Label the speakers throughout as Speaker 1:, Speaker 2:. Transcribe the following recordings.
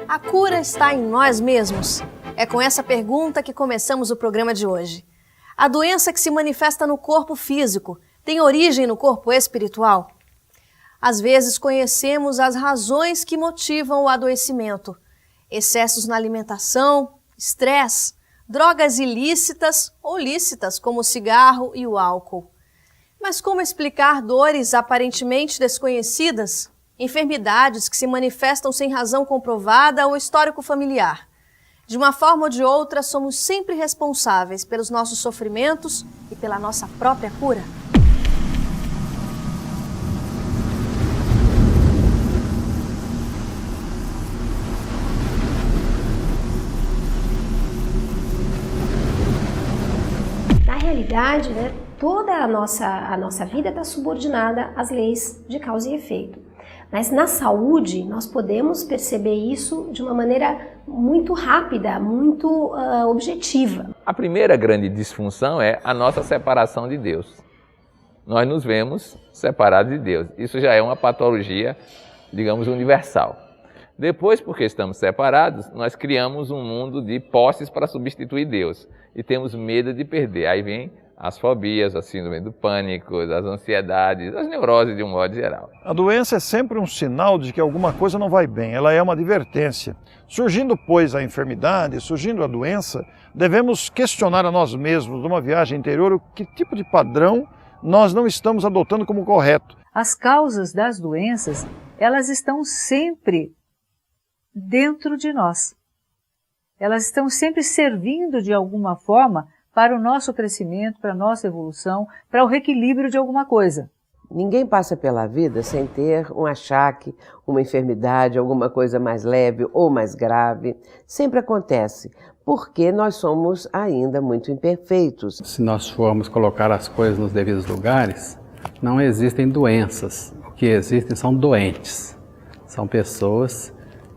Speaker 1: A cura está em nós mesmos? É com essa pergunta que começamos o programa de hoje. A doença que se manifesta no corpo físico tem origem no corpo espiritual? Às vezes conhecemos as razões que motivam o adoecimento: excessos na alimentação, estresse, drogas ilícitas ou lícitas como o cigarro e o álcool. Mas como explicar dores aparentemente desconhecidas? Enfermidades que se manifestam sem razão comprovada ou histórico familiar. De uma forma ou de outra, somos sempre responsáveis pelos nossos sofrimentos e pela nossa própria cura.
Speaker 2: Na realidade, toda a nossa vida está subordinada às leis de causa e efeito. Mas na saúde, nós podemos perceber isso de uma maneira muito rápida, muito objetiva.
Speaker 3: A primeira grande disfunção é a nossa separação de Deus. Nós nos vemos separados de Deus. Isso já é uma patologia, digamos, universal. Depois, porque estamos separados, nós criamos um mundo de posses para substituir Deus. E temos medo de perder. Aí vem as fobias, a síndrome do pânico, as ansiedades, as neuroses de um modo geral.
Speaker 4: A doença é sempre um sinal de que alguma coisa não vai bem, ela é uma advertência. Surgindo, pois, a enfermidade, surgindo a doença, devemos questionar a nós mesmos, numa viagem interior, o que tipo de padrão nós não estamos adotando como correto.
Speaker 5: As causas das doenças, elas estão sempre dentro de nós. Elas estão sempre servindo de alguma forma para o nosso crescimento, para a nossa evolução, para o reequilíbrio de alguma coisa.
Speaker 6: Ninguém passa pela vida sem ter um achaque, uma enfermidade, alguma coisa mais leve ou mais grave. Sempre acontece, porque nós somos ainda muito imperfeitos.
Speaker 7: Se nós formos colocar as coisas nos devidos lugares, não existem doenças. O que existem são doentes. São pessoas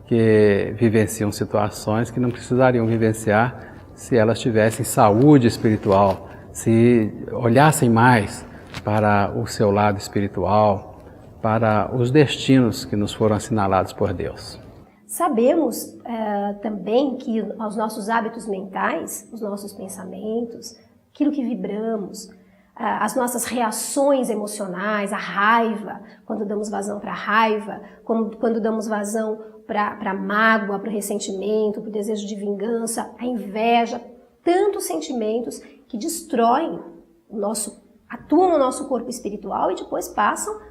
Speaker 7: que vivenciam situações que não precisariam vivenciar se elas tivessem saúde espiritual, se olhassem mais para o seu lado espiritual, para os destinos que nos foram assinalados por Deus.
Speaker 2: Sabemos também que os nossos hábitos mentais, os nossos pensamentos, aquilo que vibramos, as nossas reações emocionais, a raiva, quando damos vazão para a raiva, quando damos vazão para a mágoa, para o ressentimento, para o desejo de vingança, a inveja, tantos sentimentos que destroem atuam no nosso corpo espiritual e depois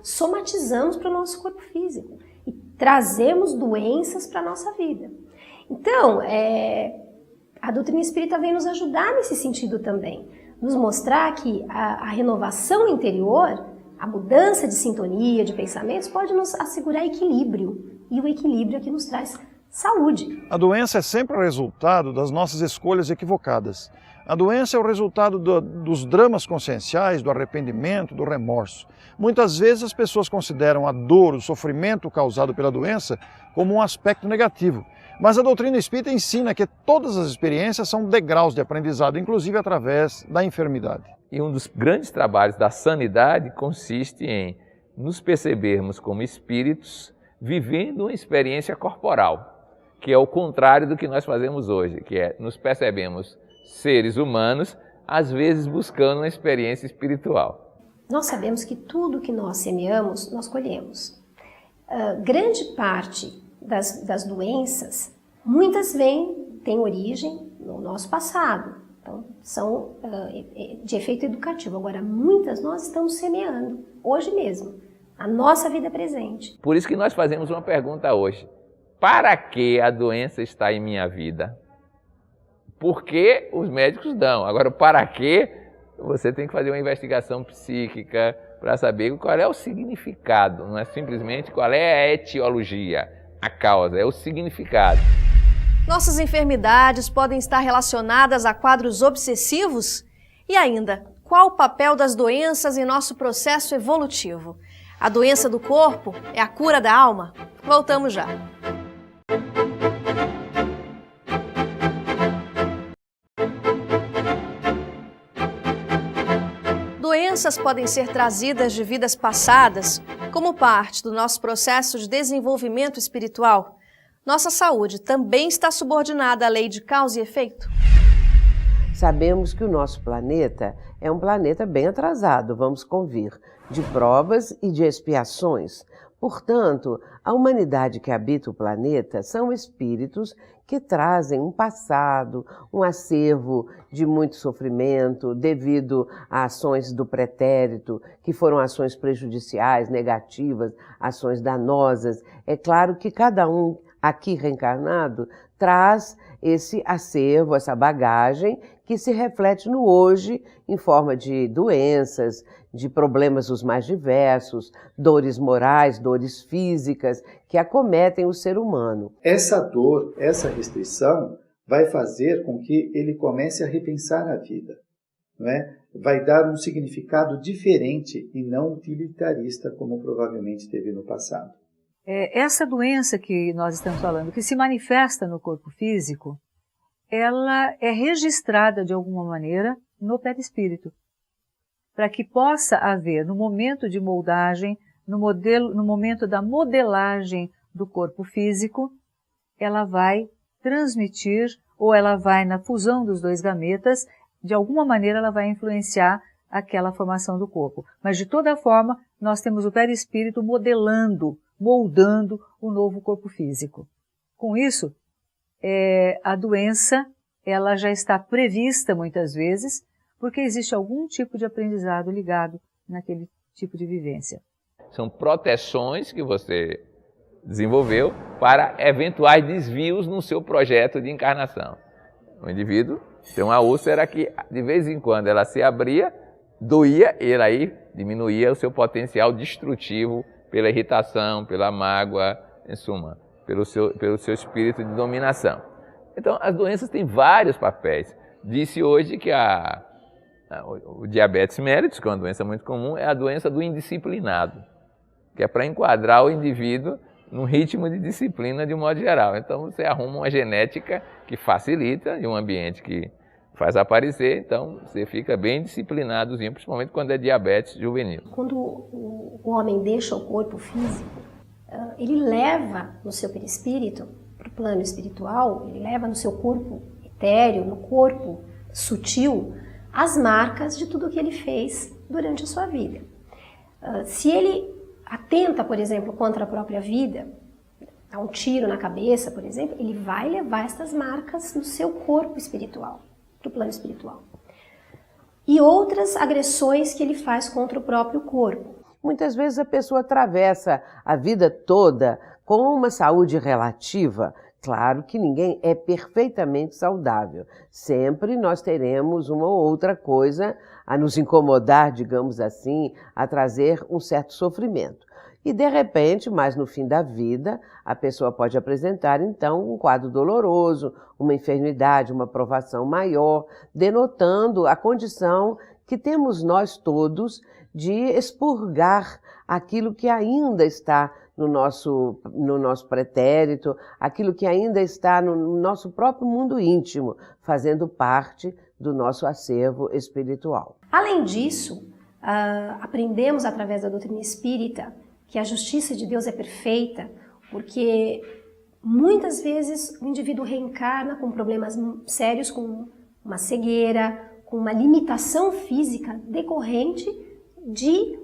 Speaker 2: somatizamos para o nosso corpo físico e trazemos doenças para a nossa vida. Então, a doutrina espírita vem nos ajudar nesse sentido também, nos mostrar que a renovação interior, a mudança de sintonia, de pensamentos, pode nos assegurar equilíbrio. E o equilíbrio é que nos traz saúde.
Speaker 4: A doença é sempre o resultado das nossas escolhas equivocadas. A doença é o resultado dos dramas conscienciais, do arrependimento, do remorso. Muitas vezes as pessoas consideram a dor, o sofrimento causado pela doença como um aspecto negativo. Mas a doutrina espírita ensina que todas as experiências são degraus de aprendizado, inclusive através da enfermidade.
Speaker 3: E um dos grandes trabalhos da sanidade consiste em nos percebermos como espíritos vivendo uma experiência corporal, que é o contrário do que nós fazemos hoje, que é nos percebemos seres humanos, às vezes buscando uma experiência espiritual.
Speaker 2: Nós sabemos que tudo que nós semeamos, nós colhemos. Grande parte das doenças, muitas têm origem no nosso passado, então são de efeito educativo. Agora, muitas nós estamos semeando, hoje mesmo. A nossa vida presente.
Speaker 3: Por isso que nós fazemos uma pergunta hoje. Para que a doença está em minha vida? Por que os médicos dão? Agora, para que você tem que fazer uma investigação psíquica para saber qual é o significado. Não é simplesmente qual é a etiologia, a causa, é o significado.
Speaker 1: Nossas enfermidades podem estar relacionadas a quadros obsessivos? E ainda, qual o papel das doenças em nosso processo evolutivo? A doença do corpo é a cura da alma? Voltamos já. doenças podem ser trazidas de vidas passadas como parte do nosso processo de desenvolvimento espiritual. Nossa saúde também está subordinada à lei de causa e efeito?
Speaker 6: Sabemos que o nosso planeta é um planeta bem atrasado, vamos convir, de provas e de expiações. Portanto, a humanidade que habita o planeta são espíritos que trazem um passado, um acervo de muito sofrimento devido a ações do pretérito, que foram ações prejudiciais, negativas, ações danosas. É claro que cada um aqui reencarnado traz esse acervo, essa bagagem que se reflete no hoje em forma de doenças, de problemas os mais diversos, dores morais, dores físicas que acometem o ser humano.
Speaker 8: Essa dor, essa restrição vai fazer com que ele comece a repensar a vida, não é? Vai dar um significado diferente e não utilitarista como provavelmente teve no passado.
Speaker 5: Essa doença que nós estamos falando, que se manifesta no corpo físico, ela é registrada de alguma maneira no perispírito, para que possa haver, no momento de moldagem, no momento da modelagem do corpo físico, ela vai transmitir, ou ela vai, na fusão dos dois gametas, de alguma maneira ela vai influenciar aquela formação do corpo. Mas, de toda forma, nós temos o perispírito modelando, moldando o novo corpo físico. Com isso, a doença ela já está prevista muitas vezes, porque existe algum tipo de aprendizado ligado naquele tipo de vivência.
Speaker 3: São proteções que você desenvolveu para eventuais desvios no seu projeto de encarnação. O indivíduo tem uma úlcera que, de vez em quando, ela se abria, doía, e ele aí diminuía o seu potencial destrutivo pela irritação, pela mágoa, em suma, pelo seu espírito de dominação. Então, as doenças têm vários papéis. Disse hoje que o diabetes mellitus, que é uma doença muito comum, é a doença do indisciplinado, que é para enquadrar o indivíduo num ritmo de disciplina de um modo geral. Então, você arruma uma genética que facilita, e um ambiente que faz aparecer, então você fica bem disciplinadozinho, principalmente quando é diabetes juvenil.
Speaker 2: Quando o homem deixa o corpo físico, ele leva no seu perispírito, para o plano espiritual, ele leva no seu corpo etéreo, no corpo sutil, as marcas de tudo o que ele fez durante a sua vida. Se ele atenta, por exemplo, contra a própria vida, dá um tiro na cabeça, por exemplo, ele vai levar essas marcas no seu corpo espiritual, para o plano espiritual. E outras agressões que ele faz contra o próprio corpo.
Speaker 6: Muitas vezes a pessoa atravessa a vida toda com uma saúde relativa. Claro que ninguém é perfeitamente saudável. Sempre nós teremos uma ou outra coisa a nos incomodar, digamos assim, a trazer um certo sofrimento. E de repente, mais no fim da vida, a pessoa pode apresentar então um quadro doloroso, uma enfermidade, uma provação maior, denotando a condição que temos nós todos de expurgar aquilo que ainda está no nosso pretérito, aquilo que ainda está no nosso próprio mundo íntimo, fazendo parte do nosso acervo espiritual.
Speaker 2: Além disso, aprendemos através da doutrina espírita que a justiça de Deus é perfeita, porque muitas vezes o indivíduo reencarna com problemas sérios, com uma cegueira, com uma limitação física decorrente de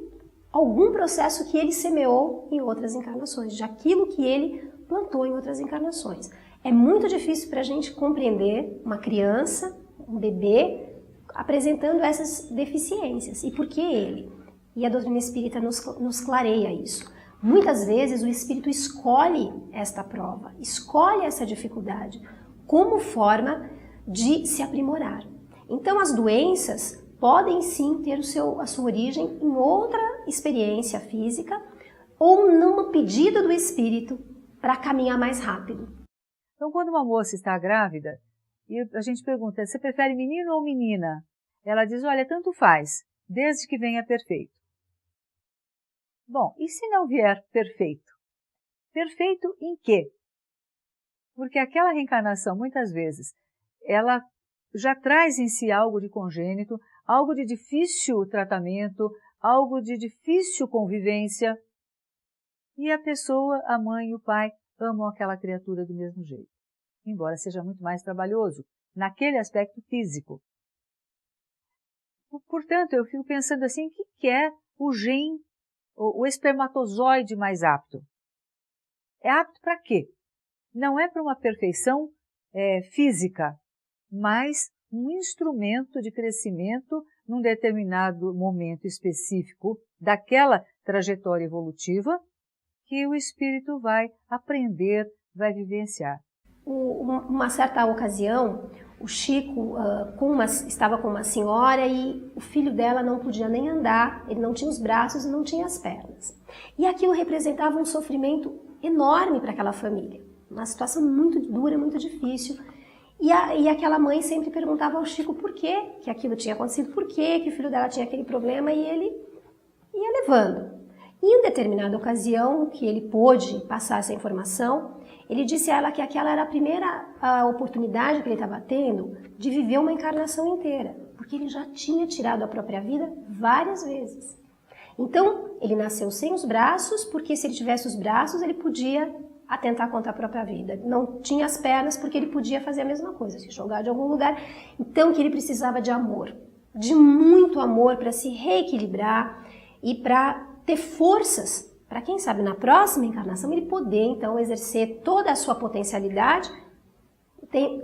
Speaker 2: algum processo que ele semeou em outras encarnações, de aquilo que ele plantou em outras encarnações. É muito difícil para a gente compreender uma criança, um bebê, apresentando essas deficiências. E por que ele? E a doutrina espírita nos clareia isso. Muitas vezes o espírito escolhe esta prova, escolhe essa dificuldade como forma de se aprimorar. Então as doenças podem sim ter a sua origem em outra experiência física ou num pedido do espírito para caminhar mais rápido.
Speaker 5: Então, quando uma moça está grávida e a gente pergunta, você prefere menino ou menina? Ela diz, olha, tanto faz, desde que venha perfeito. Bom, e se não vier perfeito? Perfeito em quê? Porque aquela reencarnação, muitas vezes, ela já traz em si algo de congênito, algo de difícil tratamento, algo de difícil convivência. E a pessoa, a mãe e o pai, amam aquela criatura do mesmo jeito, embora seja muito mais trabalhoso naquele aspecto físico. Portanto, eu fico pensando assim, o que é o gene, o espermatozoide mais apto? É apto para quê? Não é para uma perfeição física, mas um instrumento de crescimento num determinado momento específico daquela trajetória evolutiva que o espírito vai aprender, vai vivenciar.
Speaker 2: Uma certa ocasião, o Chico estava com uma senhora e o filho dela não podia nem andar, ele não tinha os braços e não tinha as pernas. E aquilo representava um sofrimento enorme para aquela família, uma situação muito dura, muito difícil. E aquela mãe sempre perguntava ao Chico por que aquilo tinha acontecido, por que o filho dela tinha aquele problema, e ele ia levando. E em determinada ocasião, que ele pôde passar essa informação, ele disse a ela que aquela era a primeira oportunidade que ele estava tendo de viver uma encarnação inteira, porque ele já tinha tirado a própria vida várias vezes. Então, ele nasceu sem os braços, porque se ele tivesse os braços, ele podia atentar contra a própria vida. Não tinha as pernas, porque ele podia fazer a mesma coisa, se jogar de algum lugar. Então, que ele precisava de amor, de muito amor para se reequilibrar e para ter forças para, quem sabe, na próxima encarnação ele poder, então, exercer toda a sua potencialidade,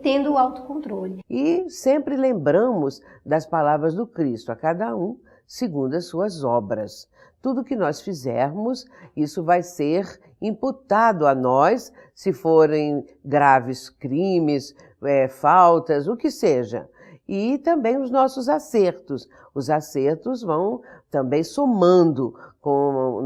Speaker 2: tendo o autocontrole.
Speaker 6: E sempre lembramos das palavras do Cristo, a cada um segundo as suas obras. Tudo que nós fizermos, isso vai ser imputado a nós, se forem graves crimes, faltas, o que seja. E também os nossos acertos. Os acertos vão também somando com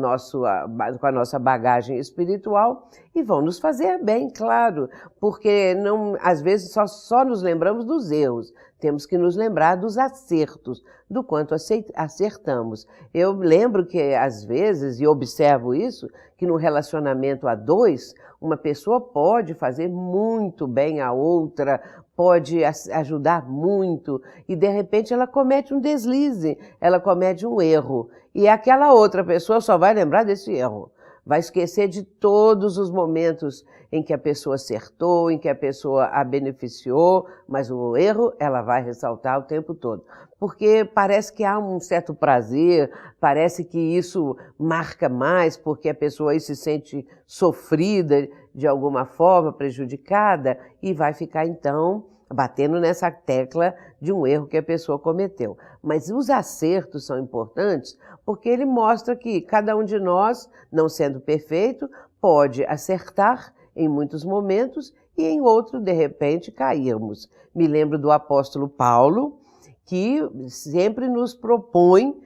Speaker 6: a nossa bagagem espiritual e vão nos fazer bem, claro, porque às vezes só nos lembramos dos erros, temos que nos lembrar dos acertos, do quanto acertamos. Eu lembro que às vezes, e observo isso, que no relacionamento a dois, uma pessoa pode fazer muito bem a outra, pode ajudar muito, e de repente ela comete um deslize, ela comete um erro, e aquela outra pessoa só vai lembrar desse erro, vai esquecer de todos os momentos em que a pessoa acertou, em que a pessoa a beneficiou, mas o erro ela vai ressaltar o tempo todo. Porque parece que há um certo prazer, parece que isso marca mais, porque a pessoa aí se sente sofrida de alguma forma, prejudicada, e vai ficar então batendo nessa tecla de um erro que a pessoa cometeu. Mas os acertos são importantes porque ele mostra que cada um de nós, não sendo perfeito, pode acertar em muitos momentos e em outro, de repente, cairmos. Me lembro do apóstolo Paulo, que sempre nos propõe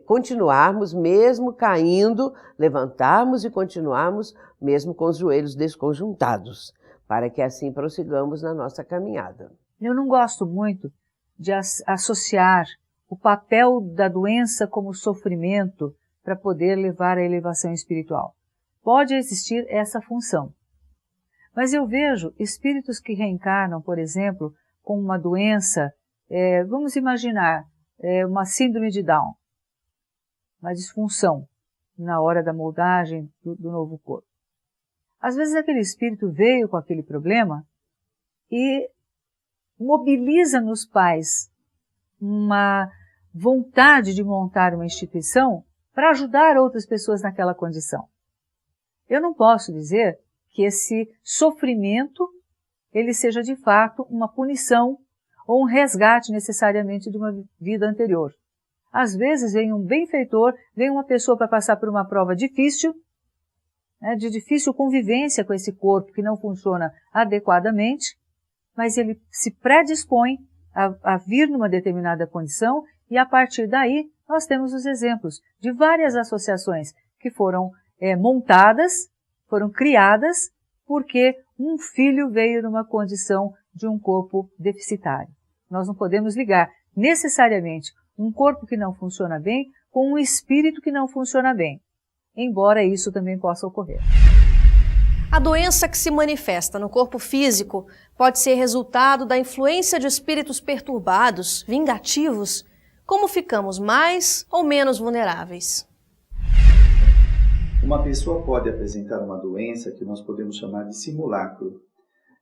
Speaker 6: continuarmos mesmo caindo, levantarmos e continuarmos mesmo com os joelhos desconjuntados, para que assim prossigamos na nossa caminhada.
Speaker 5: Eu não gosto muito de associar o papel da doença como sofrimento para poder levar à elevação espiritual. Pode existir essa função. Mas eu vejo espíritos que reencarnam, por exemplo, com uma doença, vamos imaginar, uma síndrome de Down, uma disfunção na hora da moldagem do novo corpo. Às vezes aquele espírito veio com aquele problema e mobiliza nos pais uma vontade de montar uma instituição para ajudar outras pessoas naquela condição. Eu não posso dizer que esse sofrimento ele seja de fato uma punição ou um resgate necessariamente de uma vida anterior. Às vezes vem um benfeitor, vem uma pessoa para passar por uma prova difícil, de difícil convivência com esse corpo que não funciona adequadamente, mas ele se predispõe a vir numa determinada condição e a partir daí nós temos os exemplos de várias associações que foram montadas, foram criadas porque um filho veio numa condição de um corpo deficitário. Nós não podemos ligar necessariamente um corpo que não funciona bem com um espírito que não funciona bem, embora isso também possa ocorrer.
Speaker 1: A doença que se manifesta no corpo físico pode ser resultado da influência de espíritos perturbados, vingativos, Como ficamos mais ou menos vulneráveis?
Speaker 8: Uma pessoa pode apresentar uma doença que nós podemos chamar de simulacro.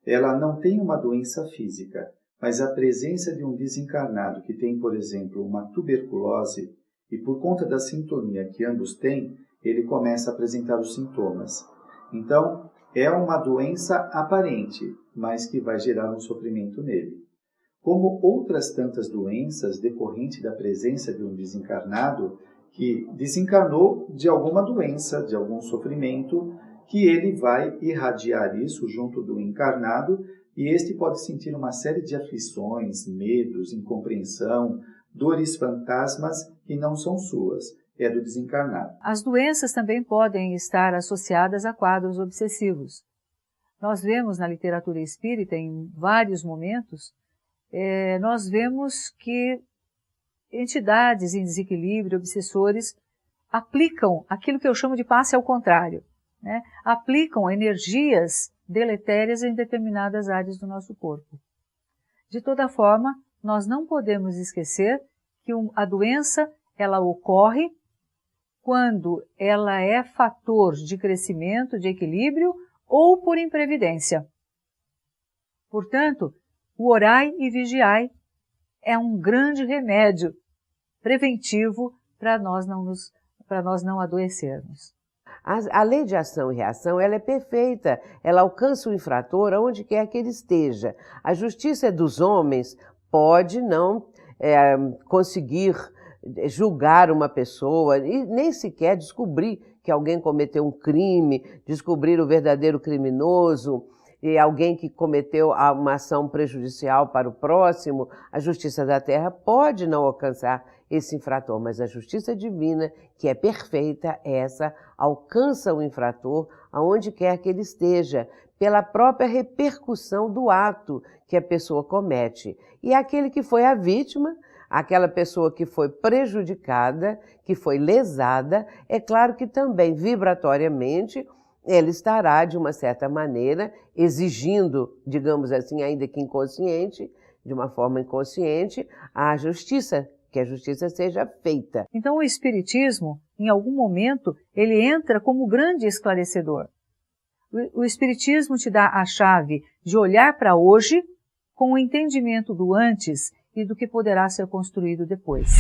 Speaker 8: Ela não tem uma doença física, mas a presença de um desencarnado que tem, por exemplo, uma tuberculose, e por conta da sintonia que ambos têm, ele começa a apresentar os sintomas. Então, é uma doença aparente, mas que vai gerar um sofrimento nele. Como outras tantas doenças decorrentes da presença de um desencarnado, que desencarnou de alguma doença, de algum sofrimento, que ele vai irradiar isso junto do encarnado, e este pode sentir uma série de aflições, medos, incompreensão, dores fantasmas que não são suas, é do desencarnado.
Speaker 5: As doenças também podem estar associadas a quadros obsessivos. Nós vemos na literatura espírita, em vários momentos, nós vemos que entidades em desequilíbrio, obsessores, aplicam aquilo que eu chamo de passe ao contrário, né? Aplicam energias deletérias em determinadas áreas do nosso corpo. De toda forma, nós não podemos esquecer que a doença ela ocorre quando ela é fator de crescimento, de equilíbrio ou por imprevidência. Portanto, o orai e vigiai é um grande remédio preventivo para nós não adoecermos.
Speaker 6: A lei de ação e reação ela é perfeita, ela alcança o infrator aonde quer que ele esteja. A justiça dos homens pode não conseguir julgar uma pessoa e nem sequer descobrir que alguém cometeu um crime, descobrir o verdadeiro criminoso, e alguém que cometeu uma ação prejudicial para o próximo. A justiça da terra pode não alcançar esse infrator, mas a justiça divina, que é perfeita, essa alcança o infrator aonde quer que ele esteja, pela própria repercussão do ato que a pessoa comete. E aquele que foi a vítima, aquela pessoa que foi prejudicada, que foi lesada, é claro que também vibratoriamente ela estará, de uma certa maneira, exigindo, digamos assim, ainda que inconsciente, de uma forma inconsciente, a justiça, que a justiça seja feita.
Speaker 5: Então o Espiritismo, em algum momento, ele entra como grande esclarecedor. O Espiritismo te dá a chave de olhar para hoje com o entendimento do antes e do que poderá ser construído depois.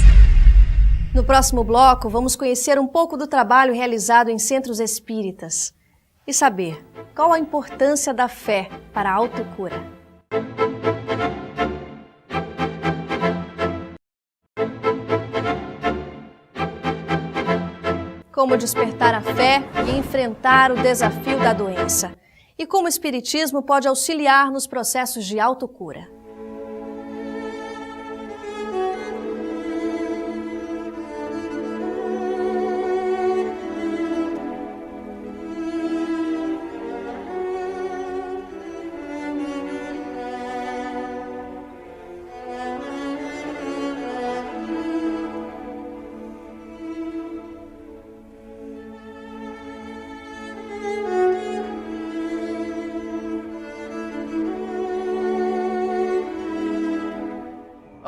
Speaker 1: No próximo bloco, vamos conhecer um pouco do trabalho realizado em centros espíritas e saber qual a importância da fé para a autocura. Como despertar a fé e enfrentar o desafio da doença. E como o Espiritismo pode auxiliar nos processos de autocura.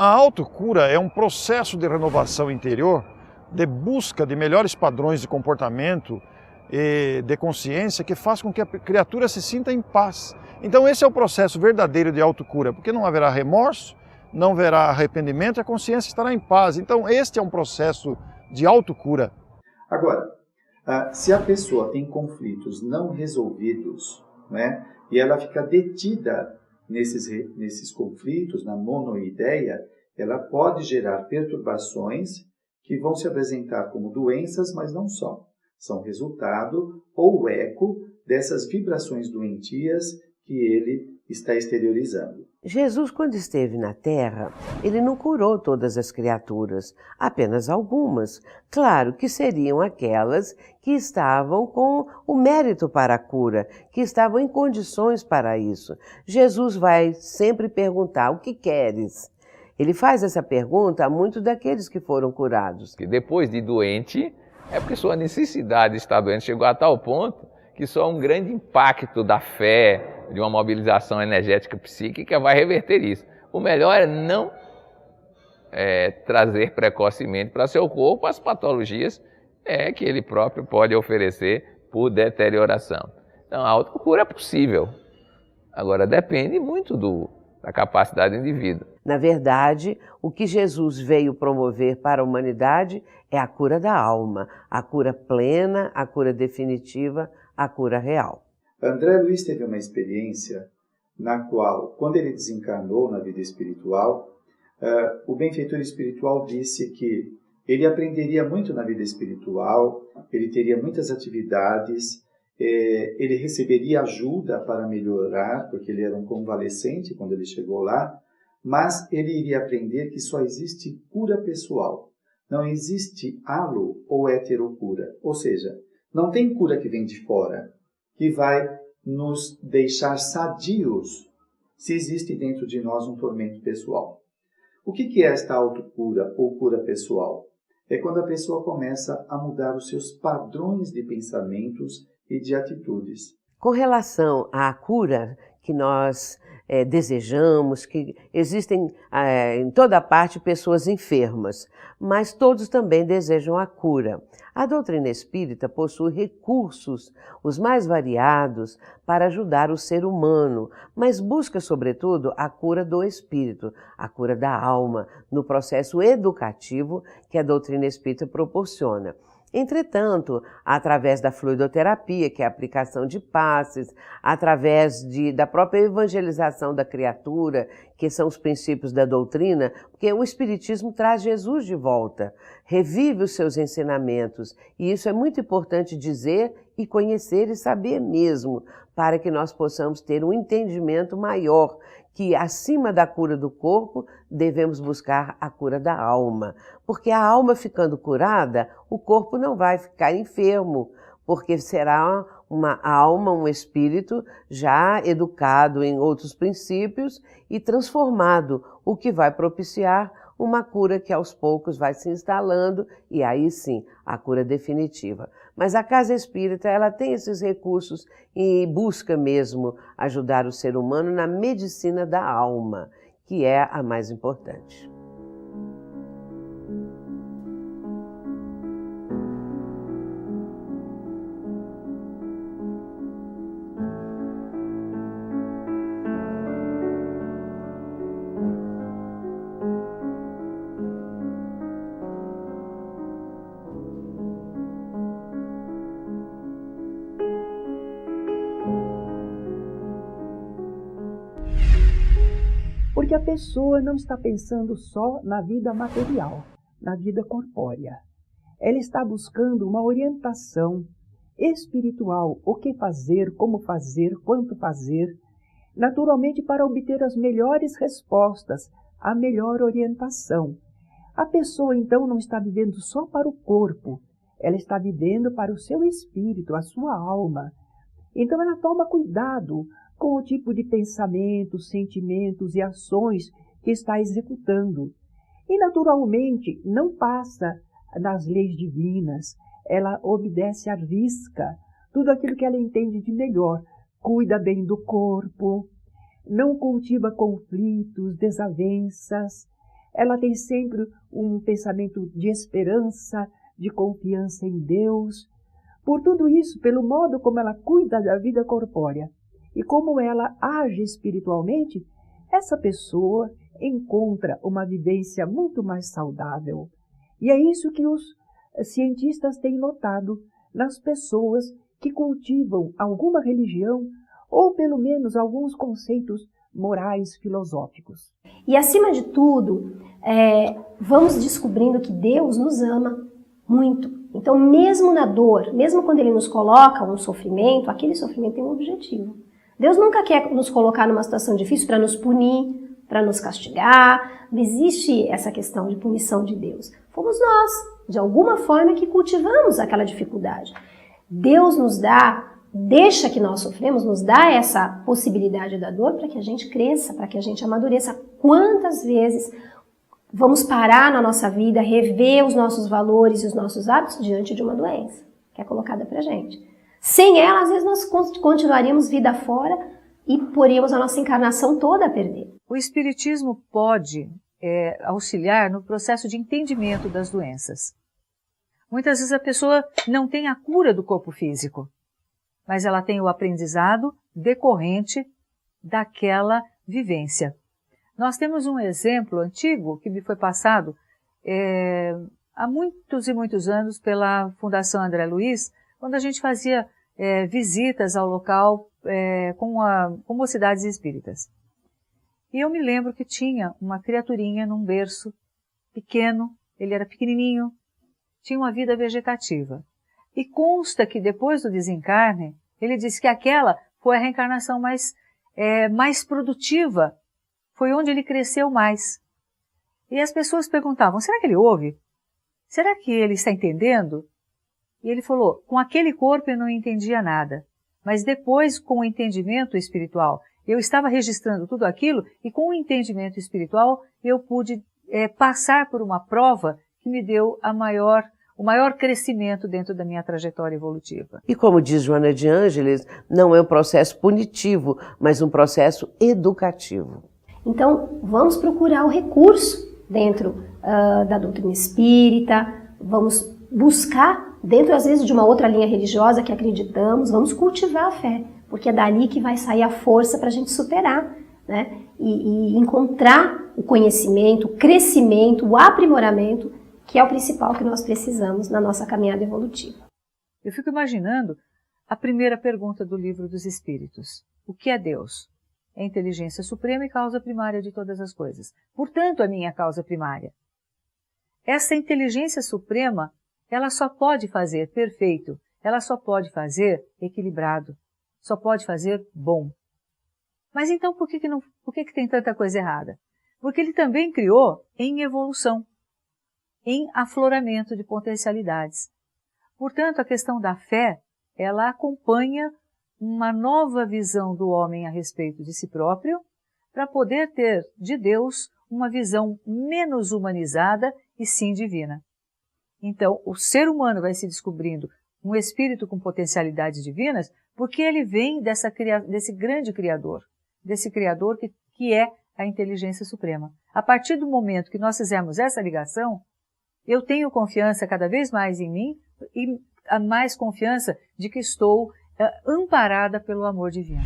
Speaker 4: A autocura é um processo de renovação interior, de busca de melhores padrões de comportamento e de consciência que faz com que a criatura se sinta em paz. Então esse é o processo verdadeiro de autocura, porque não haverá remorso, não haverá arrependimento e a consciência estará em paz. Então este é um processo de autocura.
Speaker 8: Agora, se a pessoa tem conflitos não resolvidos, né, e ela fica detida nesses conflitos, na monoideia, ela pode gerar perturbações que vão se apresentar como doenças, mas não são. São resultado ou eco dessas vibrações doentias que ele está exteriorizando.
Speaker 6: Jesus, quando esteve na Terra, ele não curou todas as criaturas, apenas algumas. Claro que seriam aquelas que estavam com o mérito para a cura, que estavam em condições para isso. Jesus vai sempre perguntar: o que queres? Ele faz essa pergunta a muitos daqueles que foram curados.
Speaker 3: Depois de doente, é porque sua necessidade de estar doente chegou a tal ponto que só um grande impacto da fé, de uma mobilização energética psíquica vai reverter isso. O melhor é não trazer precocemente para seu corpo as patologias que ele próprio pode oferecer por deterioração. Então, a autocura é possível. Agora, depende muito da capacidade do indivíduo.
Speaker 6: Na verdade, o que Jesus veio promover para a humanidade é a cura da alma, a cura plena, a cura definitiva, a cura real.
Speaker 8: André Luiz teve uma experiência na qual, quando ele desencarnou na vida espiritual, o benfeitor espiritual disse que ele aprenderia muito na vida espiritual, ele teria muitas atividades, ele receberia ajuda para melhorar, porque ele era um convalescente quando ele chegou lá, mas ele iria aprender que só existe cura pessoal. Não existe halo ou heterocura, ou seja, não tem cura que vem de fora, que vai nos deixar sadios se existe dentro de nós um tormento pessoal. O que é esta autocura ou cura pessoal? É quando a pessoa começa a mudar os seus padrões de pensamentos e de atitudes.
Speaker 6: Com relação à cura que nós desejamos, que existem em toda parte pessoas enfermas, mas todos também desejam a cura. A doutrina espírita possui recursos, os mais variados, para ajudar o ser humano, mas busca, sobretudo, a cura do espírito, a cura da alma, no processo educativo que a doutrina espírita proporciona. Entretanto, através da fluidoterapia, que é a aplicação de passes, através da própria evangelização da criatura, que são os princípios da doutrina, porque o Espiritismo traz Jesus de volta, revive os seus ensinamentos, e isso é muito importante dizer e conhecer e saber mesmo, para que nós possamos ter um entendimento maior, que acima da cura do corpo, devemos buscar a cura da alma. Porque a alma ficando curada, o corpo não vai ficar enfermo, porque será a alma, um espírito já educado em outros princípios e transformado, o que vai propiciar uma cura que aos poucos vai se instalando e aí sim, a cura definitiva. Mas a Casa Espírita, ela tem esses recursos e busca mesmo ajudar o ser humano na medicina da alma, que é a mais importante.
Speaker 9: Porque a pessoa não está pensando só na vida material, na vida corpórea. Ela está buscando uma orientação espiritual, o que fazer, como fazer, quanto fazer, naturalmente para obter as melhores respostas, a melhor orientação. A pessoa então não está vivendo só para o corpo, ela está vivendo para o seu espírito, a sua alma. Então ela toma cuidado com o tipo de pensamentos, sentimentos e ações que está executando. E, naturalmente, não passa nas leis divinas, ela obedece à risca, tudo aquilo que ela entende de melhor. Cuida bem do corpo, não cultiva conflitos, desavenças, ela tem sempre um pensamento de esperança, de confiança em Deus. Por tudo isso, pelo modo como ela cuida da vida corpórea, e como ela age espiritualmente, essa pessoa encontra uma vivência muito mais saudável. E é isso que os cientistas têm notado nas pessoas que cultivam alguma religião ou pelo menos alguns conceitos morais, filosóficos.
Speaker 2: E acima de tudo, vamos descobrindo que Deus nos ama muito. Então, mesmo na dor, mesmo quando Ele nos coloca um sofrimento, aquele sofrimento tem um objetivo. Deus nunca quer nos colocar numa situação difícil para nos punir, para nos castigar. Não existe essa questão de punição de Deus. Fomos nós, de alguma forma, que cultivamos aquela dificuldade. Deus nos dá, deixa que nós sofremos, nos dá essa possibilidade da dor para que a gente cresça, para que a gente amadureça. Quantas vezes vamos parar na nossa vida, rever os nossos valores e os nossos hábitos diante de uma doença que é colocada para a gente? Sem ela, às vezes, nós continuaríamos vida fora e poríamos a nossa encarnação toda a perder.
Speaker 5: O Espiritismo pode auxiliar no processo de entendimento das doenças. Muitas vezes a pessoa não tem a cura do corpo físico, mas ela tem o aprendizado decorrente daquela vivência. Nós temos um exemplo antigo que me foi passado há muitos e muitos anos pela Fundação André Luiz, quando a gente fazia visitas ao local com mocidades espíritas. E eu me lembro que tinha uma criaturinha num berço pequeno, ele era pequenininho, tinha uma vida vegetativa. E consta que depois do desencarne, ele disse que aquela foi a reencarnação mais produtiva, foi onde ele cresceu mais. E as pessoas perguntavam, será que ele ouve? Será que ele está entendendo? E ele falou, com aquele corpo eu não entendia nada, mas depois com o entendimento espiritual, eu estava registrando tudo aquilo e com o entendimento espiritual eu pude passar por uma prova que me deu o maior crescimento dentro da minha trajetória evolutiva.
Speaker 6: E como diz Joana de Ângeles, não é um processo punitivo, mas um processo educativo.
Speaker 2: Então, vamos procurar o recurso dentro da doutrina espírita, vamos buscar dentro, às vezes, de uma outra linha religiosa que acreditamos, vamos cultivar a fé, porque é dali que vai sair a força para a gente superar, né? E encontrar o conhecimento, o crescimento, o aprimoramento, que é o principal que nós precisamos na nossa caminhada evolutiva.
Speaker 5: Eu fico imaginando a primeira pergunta do Livro dos Espíritos. O que é Deus? É a inteligência suprema e causa primária de todas as coisas. Portanto, a minha causa primária. Essa inteligência suprema, ela só pode fazer perfeito, ela só pode fazer equilibrado, só pode fazer bom. Mas então por que tem tanta coisa errada? Porque ele também criou em evolução, em afloramento de potencialidades. Portanto, a questão da fé, ela acompanha uma nova visão do homem a respeito de si próprio, para poder ter de Deus uma visão menos humanizada e sim divina. Então, o ser humano vai se descobrindo um espírito com potencialidades divinas, porque ele vem desse grande Criador, desse Criador que é a inteligência suprema. A partir do momento que nós fizermos essa ligação, eu tenho confiança cada vez mais em mim e a mais confiança de que estou amparada pelo amor divino.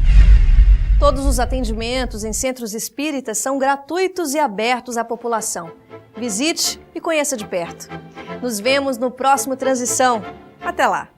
Speaker 1: Todos os atendimentos em centros espíritas são gratuitos e abertos à população. Visite e conheça de perto. Nos vemos no próximo Transição. Até lá!